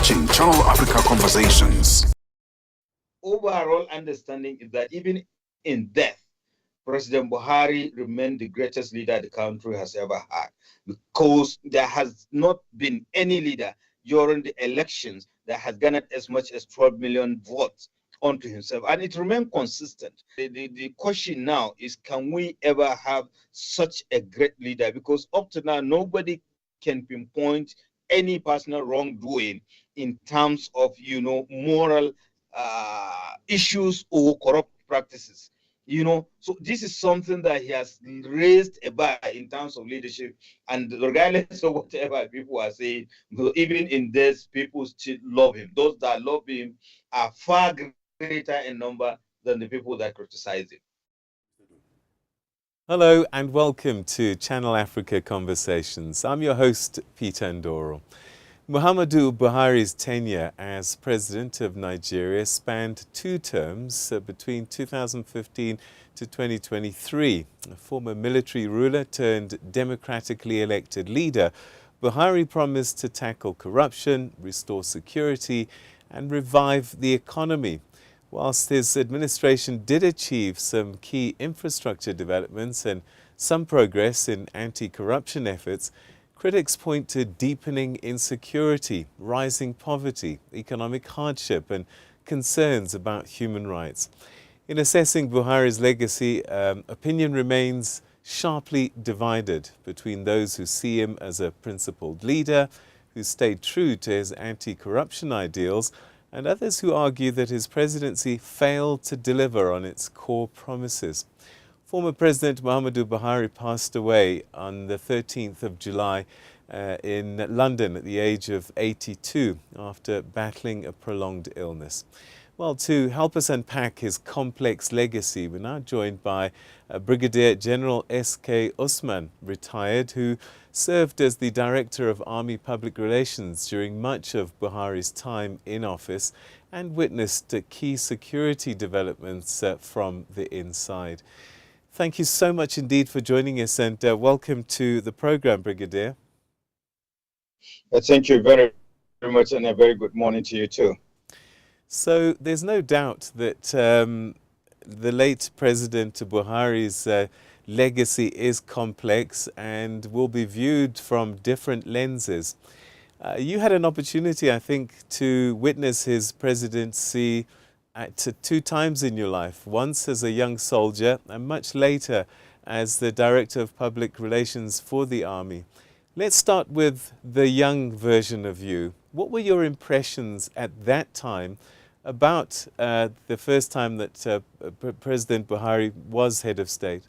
watching Channel Africa Conversations. Overall understanding is that even in death, President Buhari remained the greatest leader the country has ever had, because there has not been any leader during the elections that has garnered as much as 12 million votes onto himself, and it remained consistent. The question now is, can we ever have such a great leader? Because up to now, nobody can pinpoint any personal wrongdoing in terms of, moral issues or corrupt practices. So this is something that he has raised a bar in terms of leadership, and regardless of whatever people are saying, even in this, people still love him. Those that love him are far greater in number than the people that criticize him. Hello and welcome to Channel Africa Conversations. I'm your host, Peter Ndoro. Muhammadu Buhari's tenure as President of Nigeria spanned two terms between 2015 to 2023. A former military ruler turned democratically elected leader, Buhari promised to tackle corruption, restore security, and revive the economy. Whilst his administration did achieve some key infrastructure developments and some progress in anti-corruption efforts, critics point to deepening insecurity, rising poverty, economic hardship, and concerns about human rights. In assessing Buhari's legacy, opinion remains sharply divided between those who see him as a principled leader who stayed true to his anti-corruption ideals, and others who argue that his presidency failed to deliver on its core promises. Former President Muhammadu Buhari passed away on the 13th of July in London at the age of 82 after battling a prolonged illness. Well, to help us unpack his complex legacy, we're now joined by Brigadier General SK Osman, retired, who served as the Director of Army Public Relations during much of Buhari's time in office and witnessed key security developments from the inside. Thank you so much indeed for joining us, and welcome to the program, Brigadier. Thank you very, very much, and a very good morning to you too. So there's no doubt that the late President Buhari's legacy is complex and will be viewed from different lenses. You had an opportunity, I think, to witness his presidency at two times in your life, once as a young soldier and much later as the Director of Public Relations for the Army. Let's start with the young version of you. What were your impressions at that time about the first time that President Buhari was head of state?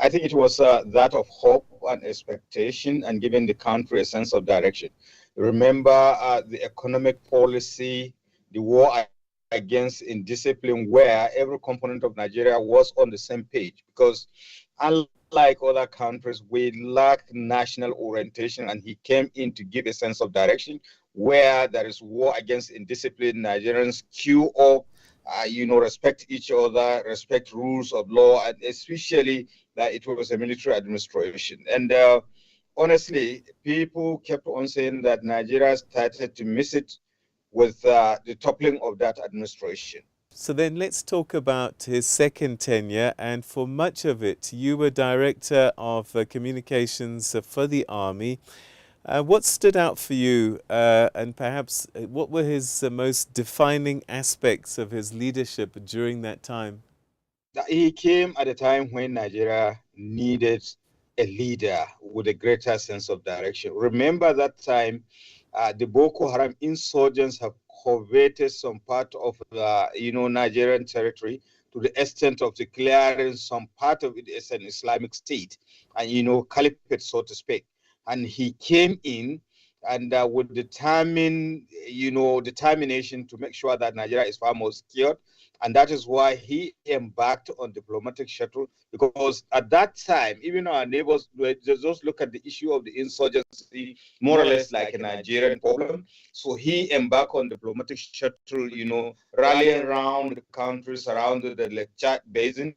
I think it was that of hope and expectation and giving the country a sense of direction. Remember the economic policy, the war against indiscipline, where every component of Nigeria was on the same page, because unlike other countries, we lack national orientation, and he came in to give a sense of direction. Where there is war against indiscipline, Nigerians queue up, respect each other, respect rules of law, and especially that it was a military administration. And honestly, people kept on saying that Nigeria started to miss it with the toppling of that administration. So then let's talk about his second tenure, and for much of it, you were Director of Communications for the Army. What stood out for you, and perhaps what were his most defining aspects of his leadership during that time? He came at a time when Nigeria needed a leader with a greater sense of direction. Remember that time, the Boko Haram insurgents have coveted some part of the Nigerian territory to the extent of declaring some part of it as an Islamic state and caliphate, so to speak. And he came in and with determination to make sure that Nigeria is far more secured. And that is why he embarked on diplomatic shuttle, because at that time, even our neighbors just look at the issue of the insurgency more or less like a Nigerian problem. So he embarked on diplomatic shuttle, rallying around the countries surrounding the Lake Chad Basin,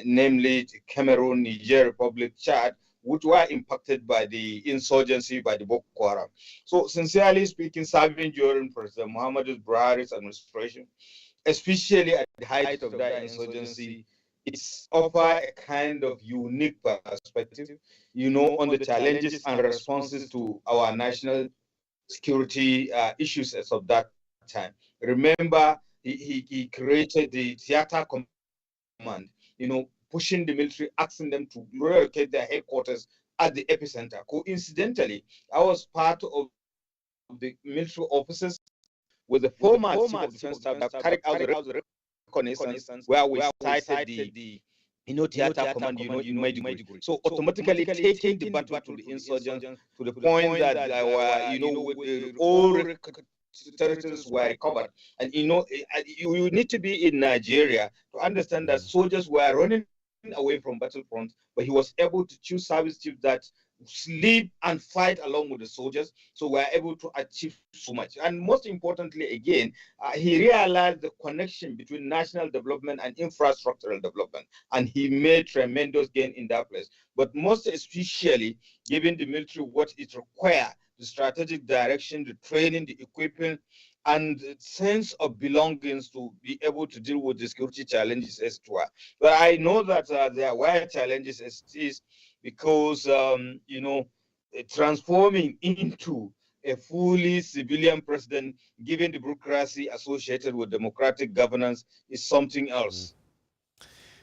namely Cameroon, Niger Republic, Chad, which were impacted by the insurgency by the Boko Haram. So sincerely speaking, serving during President Muhammadu Buhari's administration, especially at the height of that insurgency, it's offer a kind of unique perspective, on the challenges and responses to our national security issues as of that time. Remember, he created the theater command, pushing the military, asking them to relocate their headquarters at the epicenter. Coincidentally, I was part of the military officers with the former chief of defense staff that carried out the reconnaissance where we cited the theater command, in Maiduguri. So automatically taking the battle to the insurgents to the point that all territories were recovered. And you need to be in Nigeria to understand that soldiers were running away from battlefront, but he was able to choose service chiefs that sleep and fight along with the soldiers, so we're able to achieve so much. And most importantly, again, he realized the connection between national development and infrastructural development, and he made tremendous gain in that place. But most especially, giving the military what it requires, the strategic direction, the training, the equipping, and the sense of belongings to be able to deal with the security challenges as well. But I know that there were challenges as it is, because transforming into a fully civilian president, given the bureaucracy associated with democratic governance, is something else.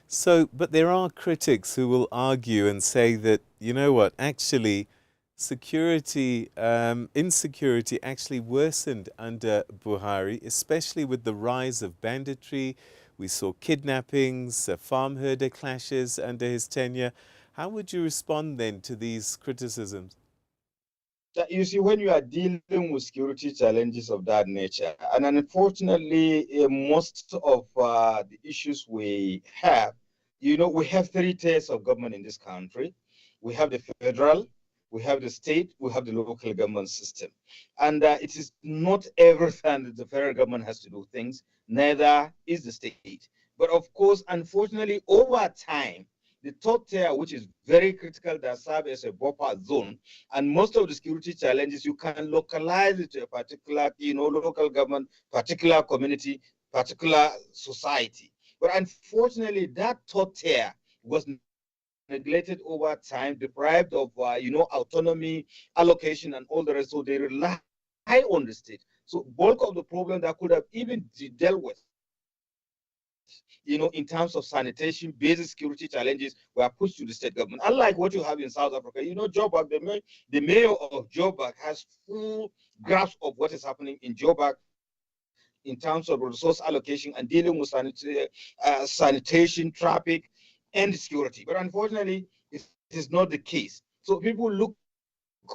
So, but there are critics who will argue and say that, actually insecurity actually worsened under Buhari, especially with the rise of banditry. We saw kidnappings, farm herder clashes under his tenure. How would you respond then to these criticisms? You see, when you are dealing with security challenges of that nature, and unfortunately, most of the issues we have, we have 3 tiers of government in this country. We have the federal, we have the state, we have the local government system. And it is not every time that the federal government has to do things, neither is the state. But of course, unfortunately, over time, the third tier, which is very critical, that serves as a buffer zone, and most of the security challenges, you can localize it to a particular, local government, particular community, particular society. But unfortunately, that third tier was neglected over time, deprived of, autonomy, allocation, and all the rest. So they rely on the state. So bulk of the problem that could have even dealt with, in terms of sanitation, basic security challenges were pushed to the state government. Unlike what you have in South Africa, Joburg, the mayor of Joburg has full grasp of what is happening in Joburg in terms of resource allocation and dealing with sanitation, traffic, and security. But unfortunately, it is not the case. So people look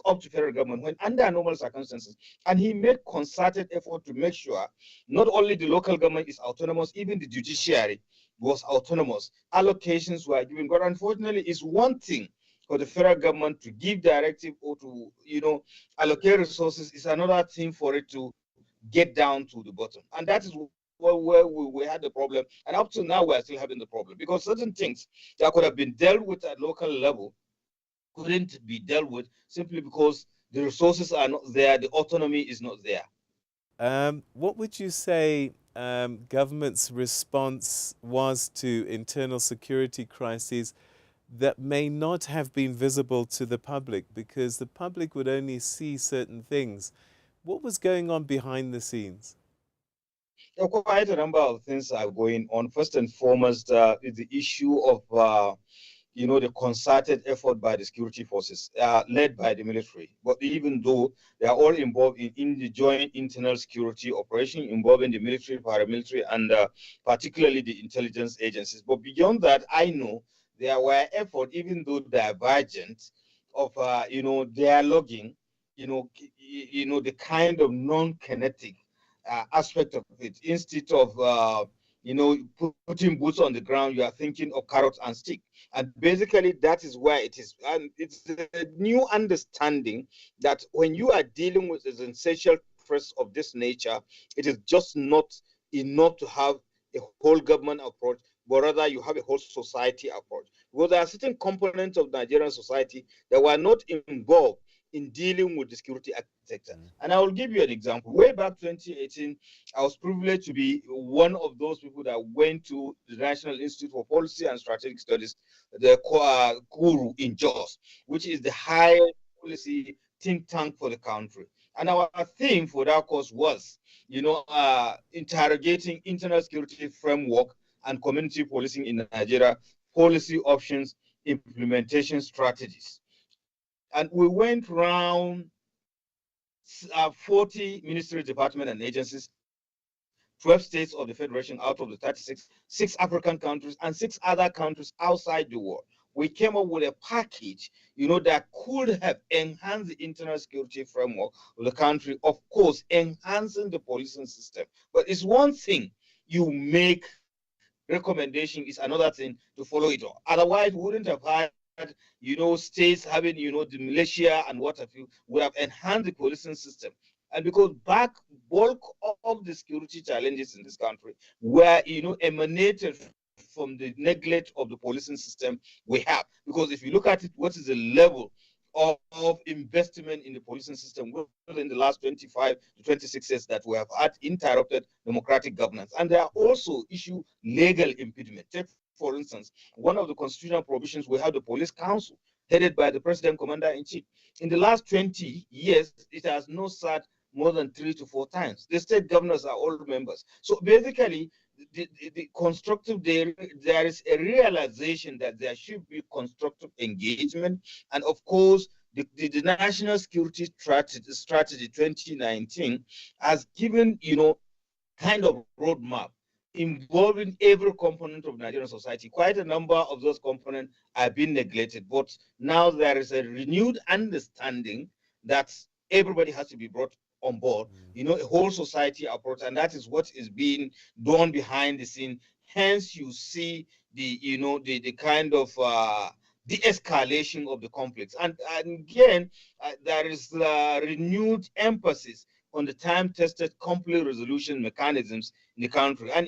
up to federal government when under normal circumstances, and he made concerted effort to make sure not only the local government is autonomous, even the judiciary was autonomous. Allocations were given, but unfortunately, it's one thing for the federal government to give directive or to allocate resources. It's another thing for it to get down to the bottom, and that is where we had the problem, and up to now we are still having the problem, because certain things that could have been dealt with at local level couldn't be dealt with simply because the resources are not there, the autonomy is not there. What would you say government's response was to internal security crises that may not have been visible to the public, because the public would only see certain things? What was going on behind the scenes? Quite a number of things are going on. First and foremost is the issue of the concerted effort by the security forces, led by the military. But even though they are all involved in the joint internal security operation involving the military, paramilitary, and particularly the intelligence agencies. But beyond that, I know there were efforts, even though divergent, of dialoguing, the kind of non-kinetic aspect of it. Instead of putting boots on the ground, you are thinking of carrots and stick. And basically, that is where it is. And it's a new understanding that when you are dealing with an essential threat of this nature, it is just not enough to have a whole government approach, but rather you have a whole society approach. Because there are certain components of Nigerian society that were not involved in dealing with the security architecture. And I will give you an example. Way back 2018, I was privileged to be one of those people that went to the National Institute for Policy and Strategic Studies, the Kuru in Jos, which is the highest policy think tank for the country. And our theme for that course was, interrogating internal security framework and community policing in Nigeria, policy options, implementation strategies. And we went around 40 ministry departments and agencies, 12 states of the Federation out of the 36, 6 African countries, and 6 other countries outside the world. We came up with a package, that could have enhanced the internal security framework of the country, of course, enhancing the policing system. But it's one thing you make recommendation, is another thing to follow it up. Otherwise, we wouldn't have had states having, the militia and what have you, would have enhanced the policing system. And because bulk of the security challenges in this country were, emanated from the neglect of the policing system we have. Because if you look at it, what is the level of investment in the policing system within the last 25 to 26 years that we have had interrupted democratic governance? And there are also legal impediment. Take, for instance, one of the constitutional provisions, we have the police council headed by the president commander-in-chief. In the last 20 years, it has not sat more than 3 to 4 times. The state governors are all members. So basically, the constructive, there is a realization that there should be constructive engagement. And of course, the National Security Strategy 2019 has given, kind of roadmap involving every component of Nigerian society. Quite a number of those components have been neglected, but now there is a renewed understanding that everybody has to be brought on board, a whole society approach, and that is what is being done behind the scene. Hence, you see the kind of de-escalation of the conflicts. And again, there is renewed emphasis on the time-tested conflict resolution mechanisms in the country. And,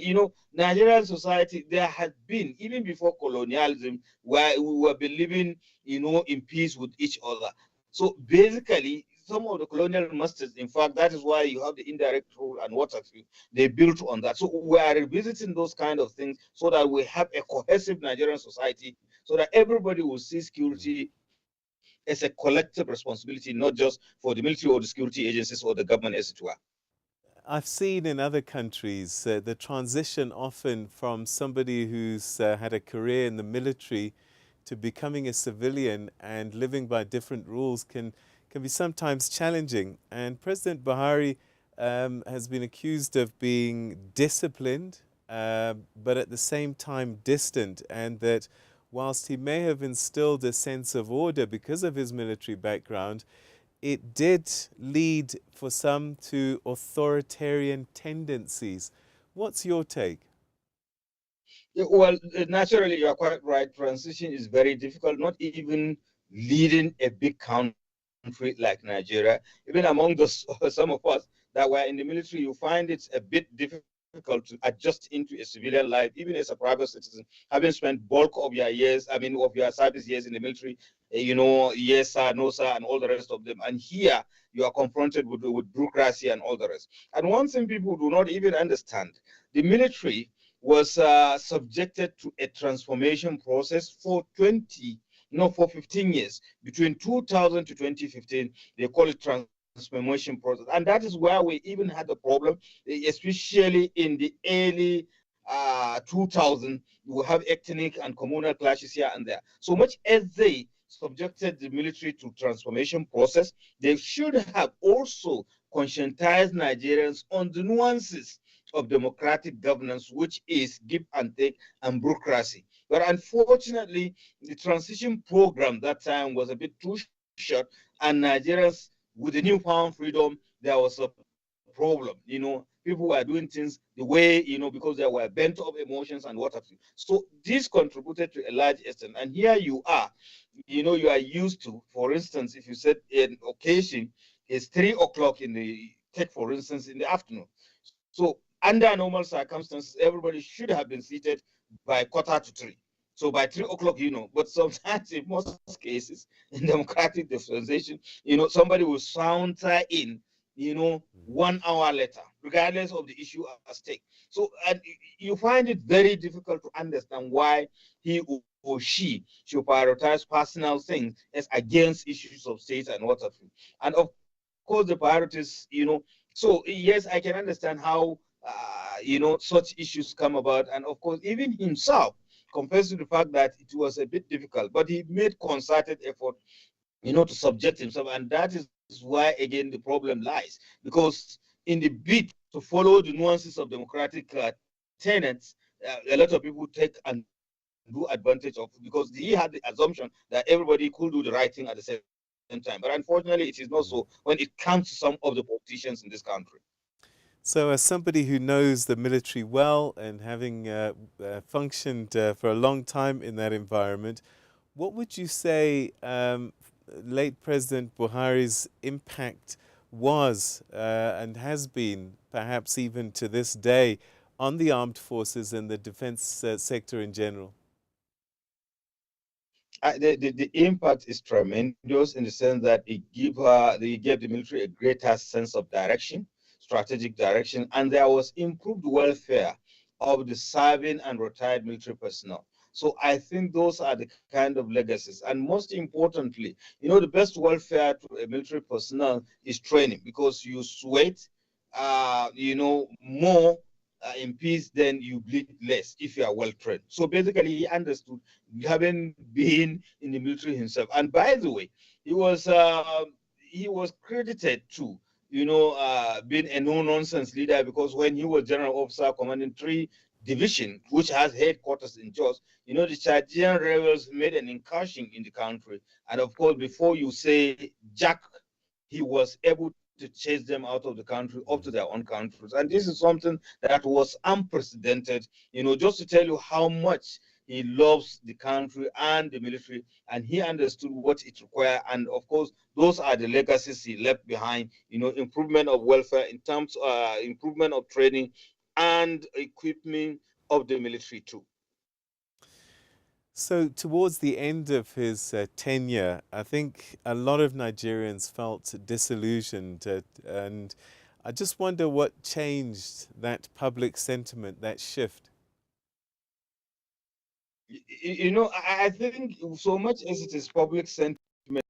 Nigerian society, there has been, even before colonialism, where we were living, in peace with each other. So basically, some of the colonial masters, in fact, that is why you have the indirect rule and what have you, they built on that. So we are revisiting those kind of things so that we have a cohesive Nigerian society, so that everybody will see security as a collective responsibility, not just for the military or the security agencies or the government, as it were. I've seen in other countries the transition often from somebody who's had a career in the military to becoming a civilian and living by different rules can be sometimes challenging. And President Buhari has been accused of being disciplined, but at the same time distant, and that whilst he may have instilled a sense of order because of his military background, it did lead for some to authoritarian tendencies. What's your take? Yeah, well, naturally, you are quite right. Transition is very difficult, not even leading a big country like Nigeria. Even among some of us that were in the military, you find it's a bit difficult to adjust into a civilian life, even as a private citizen, having spent bulk of your years, of your service years in the military, yes sir, no sir, and all the rest of them. And here you are confronted with bureaucracy and all the rest. And one thing people do not even understand, the military was subjected to a transformation process for 15 years. Between 2000 to 2015, they call it transformation process. And that is where we even had the problem, especially in the early 2000, you have ethnic and communal clashes here and there. So much as they subjected the military to transformation process, they should have also conscientized Nigerians on the nuances of democratic governance, which is give and take and bureaucracy. But unfortunately, the transition program that time was a bit too short, and Nigerians, with the newfound freedom, there was a problem. People were doing things the way, because they were bent of emotions and what have you. So this contributed to a large extent. And here you are, you are used to, for instance, if you said an occasion is 3 o'clock in the, take for instance, in the afternoon. So under normal circumstances, everybody should have been seated by 2:45. So by 3 o'clock, but sometimes in most cases in democratic dispensation, somebody will saunter in, 1 hour later, regardless of the issue at stake. So you find it very difficult to understand why he or she should prioritize personal things as against issues of state and what have you. And of course, the priorities, so yes, I can understand how, such issues come about. And of course, even himself confessed to the fact that it was a bit difficult, but he made concerted effort, to subject himself. And that is why, again, the problem lies. Because in the bid to follow the nuances of democratic tenets, a lot of people take and do advantage of, because he had the assumption that everybody could do the right thing at the same time. But unfortunately, it is not so when it comes to some of the politicians in this country. So as somebody who knows the military well and having functioned for a long time in that environment, what would you say late President Buhari's impact was and has been, perhaps even to this day, on the armed forces and the defense sector in general? The impact is tremendous in the sense that it gave the military a greater sense of direction, strategic direction, and there was improved welfare of the serving and retired military personnel. So I think those are the kind of legacies. And most importantly, the best welfare to a military personnel is training, because you sweat, more in peace, then you bleed less if you are well trained. So basically, he understood, having been in the military himself. And by the way, he was credited to, being a no-nonsense leader, because when he was general officer commanding 3 division, which has headquarters in Jos, the Chadian rebels made an incursion in the country. And of course, before you say Jack, he was able to chase them out of the country up to their own countries. And this is something that was unprecedented, just to tell you how much he loves the country and the military, and he understood what it required. And of course, those are the legacies he left behind, improvement of welfare in terms of improvement of training and equipment of the military too. So towards the end of his tenure, I think a lot of Nigerians felt disillusioned, and I just wonder what changed that public sentiment, that shift. I think so much as it is public sentiment,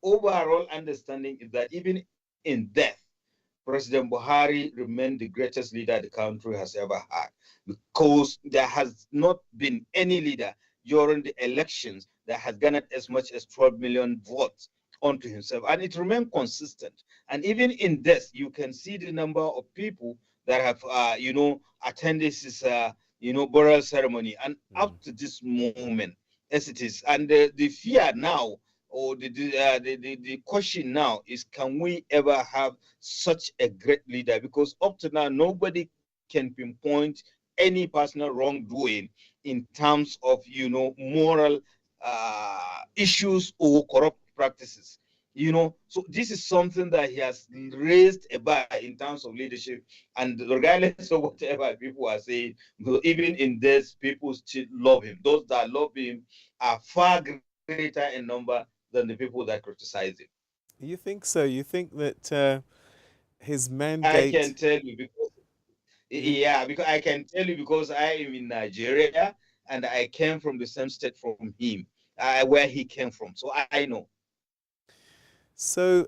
overall understanding is that even in death, President Buhari remained the greatest leader the country has ever had, because there has not been any leader during the elections that has garnered as much as 12 million votes onto himself, and it remained consistent. And even in this, you can see the number of people that have, attended this, burial ceremony, and up to this moment, as it is, and the fear now, or the question now is, can we ever have such a great leader? Because up to now, nobody can pinpoint any personal wrongdoing in terms of, moral issues or corrupt practices. So this is something that he has raised a bar in terms of leadership, and regardless of whatever people are saying, even in this, people still love him. Those that love him are far greater in number than the people that criticize him. You think so? You think that his mandate... I can tell you because, because I can tell you because I am in Nigeria and I came from the same state from him, where he came from. So I know. So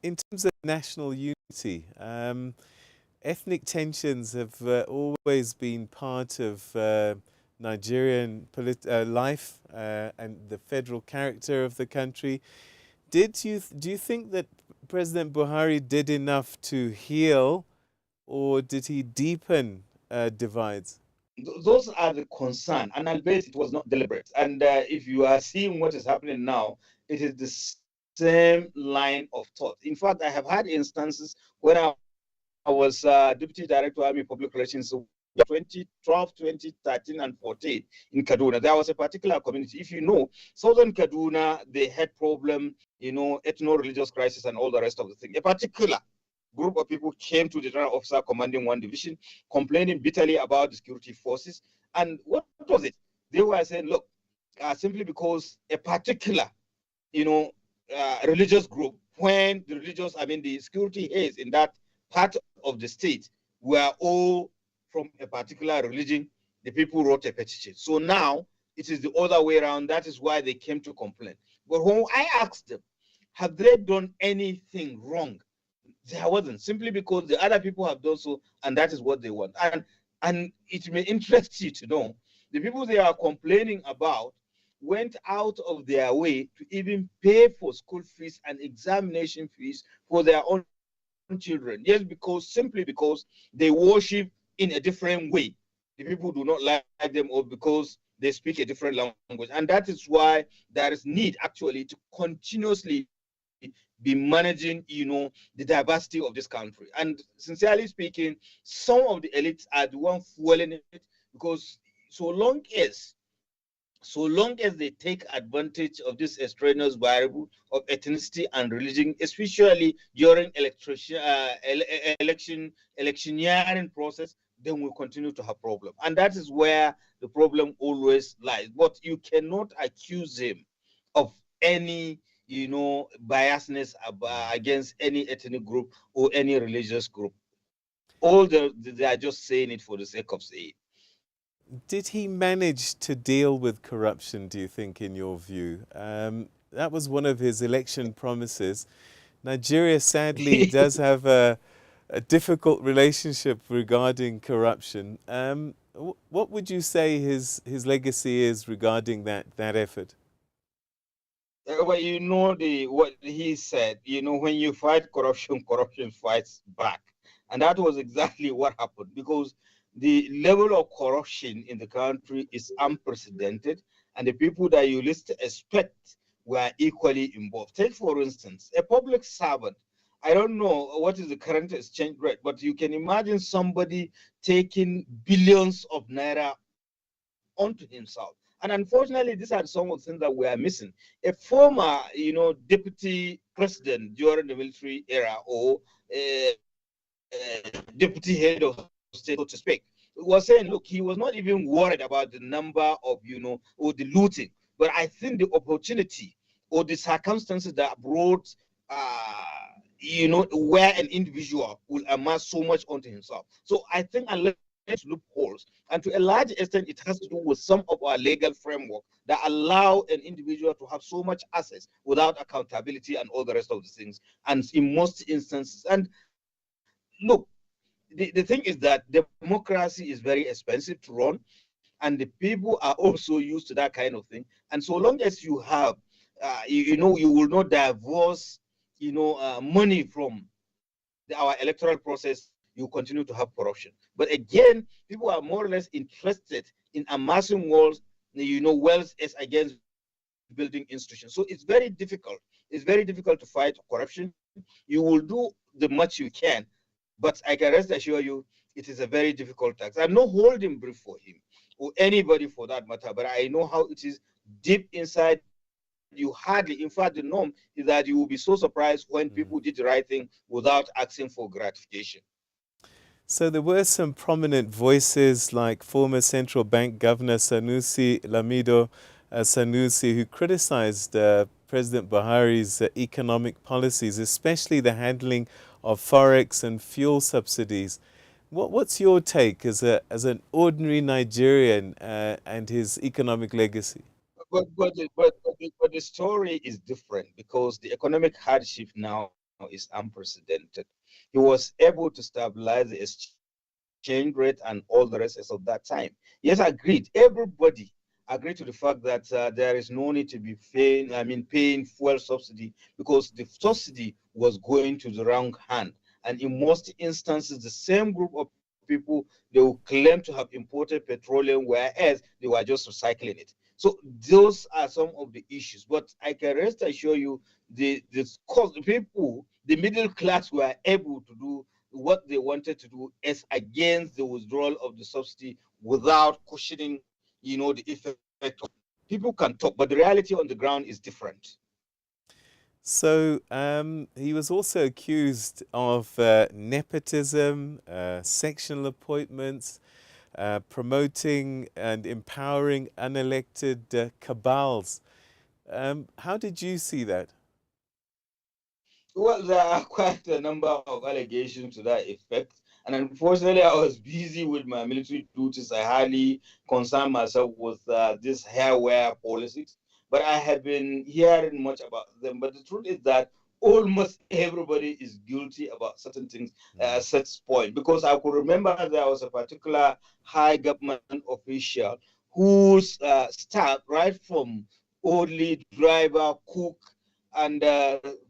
in terms of national unity, ethnic tensions have always been part of Nigerian life and the federal character of the country. Do you think that President Buhari did enough to heal, or did he deepen divides? Those are the concern, and albeit it was not deliberate. And if you are seeing what is happening now, it is the same line of thought. In fact, I have had instances when I was Deputy Director of Army Public Relations 2012, 2013, and 14 in Kaduna. There was a particular community. If you know, Southern Kaduna, they had problem, ethno-religious crisis and all the rest of the thing. A particular group of people came to the general officer commanding one division, complaining bitterly about the security forces. And what was it? They were saying, look, simply because a particular, religious group, when the security heads in that part of the state were all from a particular religion, the people wrote a petition. So now it is the other way around. That is why they came to complain. But when I asked them, have they done anything wrong? There wasn't, simply because the other people have done so, and that is what they want. And it may interest you to know the people they are complaining about went out of their way to even pay for school fees and examination fees for their own children, just simply because they worship in a different way. The people do not like them, or because they speak a different language. And that is why there is need actually to continuously be managing, the diversity of this country. And sincerely speaking, some of the elites are the ones fueling it, because so long as they take advantage of this extraneous variable of ethnicity and religion, especially during electioneering process, then we'll continue to have problem. And that is where the problem always lies. But you cannot accuse him of any biasness against any ethnic group or any religious group. They are just saying it for the sake of saying. Did he manage to deal with corruption, do you think, in your view? That was one of his election promises. Nigeria, sadly, does have a difficult relationship regarding corruption. What would you say his legacy is regarding that effort? Well, what he said, when you fight corruption, corruption fights back. And that was exactly what happened, because the level of corruption in the country is unprecedented, and the people that you least expect were equally involved. Take, for instance, a public servant. I don't know what is the current exchange rate, but you can imagine somebody taking billions of naira onto himself. And unfortunately, these are some of the things that we are missing. A former, deputy president during the military era, or deputy head of state, so to speak, was saying, look, he was not even worried about the number of, or the looting. But I think the opportunity or the circumstances that brought, where an individual will amass so much onto himself. So I think unless loopholes, and to a large extent it has to do with some of our legal framework that allow an individual to have so much access without accountability and all the rest of the things, and in most instances. And look, the thing is that democracy is very expensive to run, and the people are also used to that kind of thing. And so long as you have you will not divorce money from our electoral process, you continue to have corruption. But again, people are more or less interested in amassing wealth as against building institutions. So it's very difficult. It's very difficult to fight corruption. You will do the much you can, but I can rest assure you, it is a very difficult task. I'm not holding brief for him or anybody for that matter, but I know how it is deep inside. You hardly, in fact, the norm is that you will be so surprised when people did the right thing without asking for gratification. So there were some prominent voices like former central bank governor Sanusi Lamido Sanusi, who criticized President Buhari's economic policies, especially the handling of forex and fuel subsidies. What's your take as an ordinary Nigerian and his economic legacy? But the story is different, because the economic hardship now is unprecedented. He was able to stabilize the exchange rate and all the rest of that time. Yes, agreed. Everybody agreed to the fact that there is no need to be paying fuel subsidy, because the subsidy was going to the wrong hand. And in most instances, the same group of people, they will claim to have imported petroleum, whereas they were just recycling it. So those are some of the issues. But I can rest assure you, the people, the middle class, were able to do what they wanted to do as against the withdrawal of the subsidy without cushioning, the effect. People can talk, but the reality on the ground is different. So he was also accused of nepotism, sectional appointments, promoting and empowering unelected cabals. How did you see that? Well, there are quite a number of allegations to that effect. And unfortunately, I was busy with my military duties. I hardly concerned myself with this hair wear politics. But I have been hearing much about them. But the truth is that almost everybody is guilty about certain things at such point. Because I could remember there was a particular high government official whose staff, right from only driver, cook, and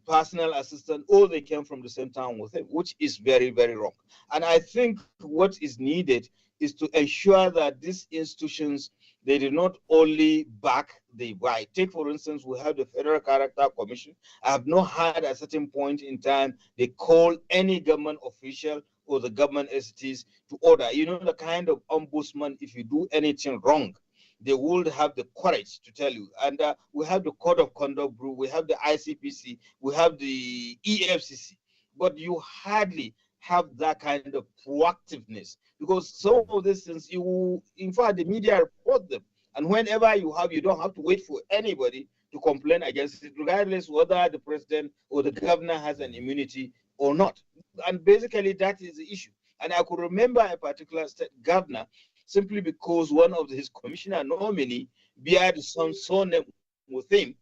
personal assistant, all they came from the same town with him, which is very, very wrong. And I think what is needed is to ensure that these institutions, they do not only back the right. Take, for instance, we have the Federal Character Commission. I have not heard at a certain point in time they call any government official or the government entities to order. You know, the kind of ombudsman, if you do anything wrong, they would have the courage to tell you. And we have the Code of Conduct Group, we have the ICPC, we have the EFCC, but you hardly have that kind of proactiveness because some of these things, in fact, the media report them. And whenever you don't have to wait for anybody to complain against it, regardless whether the president or the governor has an immunity or not. And basically, that is the issue. And I could remember a particular state governor simply because one of his commissioner nominee beard some surname with him,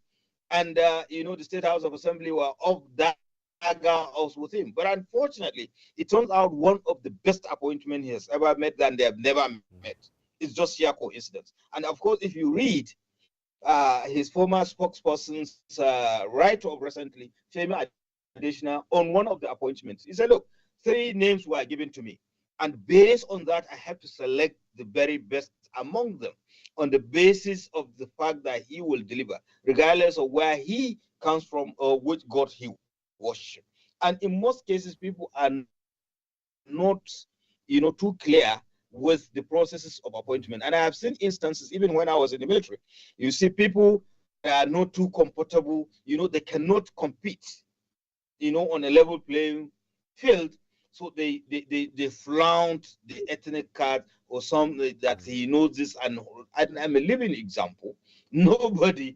and the State House of Assembly were of that house with him. But unfortunately, it turns out one of the best appointments he has ever met than they have never met. It's just sheer coincidence. And of course, if you read his former spokesperson's write-up recently, Femi Additional, on one of the appointments, he said, look, 3 names were given to me. And based on that, I have to select the very best among them on the basis of the fact that he will deliver, regardless of where he comes from or which God he worships. And in most cases, people are not, too clear with the processes of appointment. And I have seen instances, even when I was in the military, you see people that are not too comfortable, they cannot compete, on a level playing field. So they flaunt the ethnic card or something that he knows this. And I'm a living example. Nobody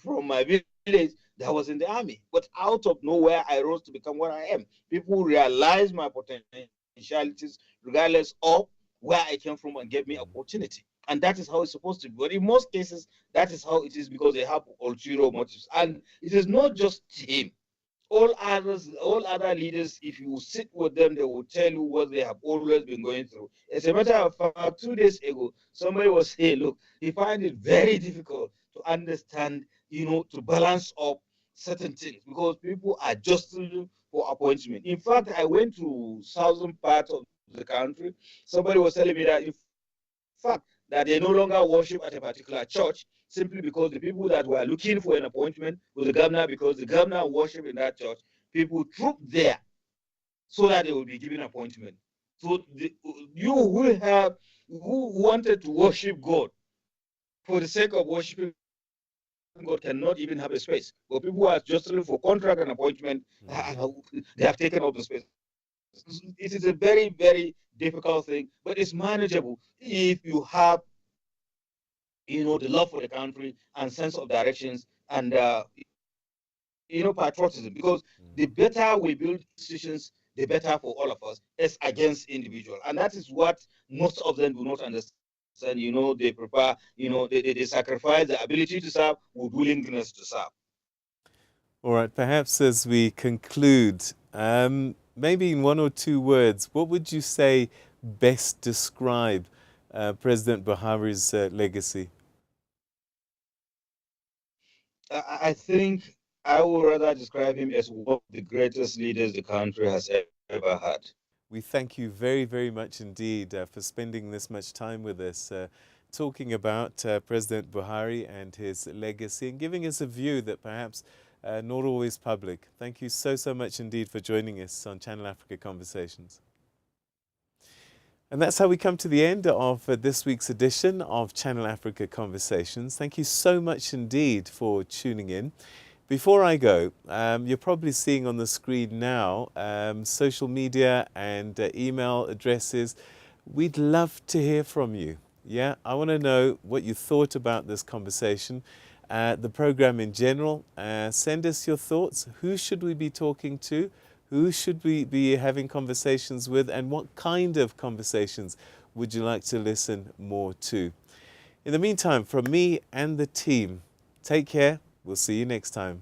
from my village that was in the army, but out of nowhere, I rose to become what I am. People realize my potentialities, regardless of where I came from, and gave me opportunity. And that is how it's supposed to be. But in most cases, that is how it is because they have ulterior motives. And it is not just him. All other leaders, if you sit with them, they will tell you what they have always been going through. As a matter of fact, 2 days ago, somebody was saying, look, he finds it very difficult to understand, to balance up certain things because people are just looking for appointment. In fact, I went to southern part of the country. Somebody was telling me that, in fact, that they no longer worship at a particular church simply because the people that were looking for an appointment with the governor, because the governor worship in that church, people troop there so that they will be given appointment. So who wanted to worship God for the sake of worshiping God cannot even have a space. But people who are just looking for contract and appointment, they have taken up the space. It is a very, very difficult thing, but it's manageable if you have, the love for the country and sense of directions and, patriotism. Because the better we build institutions, the better for all of us as against individual. And that is what most of them do not understand. They prepare, they sacrifice the ability to serve with willingness to serve. All right, perhaps as we conclude, maybe in 1 or 2 words, what would you say best describe President Buhari's legacy? I think I would rather describe him as one of the greatest leaders the country has ever had. We thank you very, very much indeed for spending this much time with us, talking about President Buhari and his legacy and giving us a view that perhaps not always public. Thank you so, so much indeed for joining us on Channel Africa Conversations. And that's how we come to the end of this week's edition of Channel Africa Conversations. Thank you so much indeed for tuning in. Before I go, you're probably seeing on the screen now social media and email addresses. We'd love to hear from you. Yeah, I want to know what you thought about this conversation, the program in general. Send us your thoughts. Who should we be talking to? Who should we be having conversations with? And what kind of conversations would you like to listen more to? In the meantime, from me and the team, take care. We'll see you next time.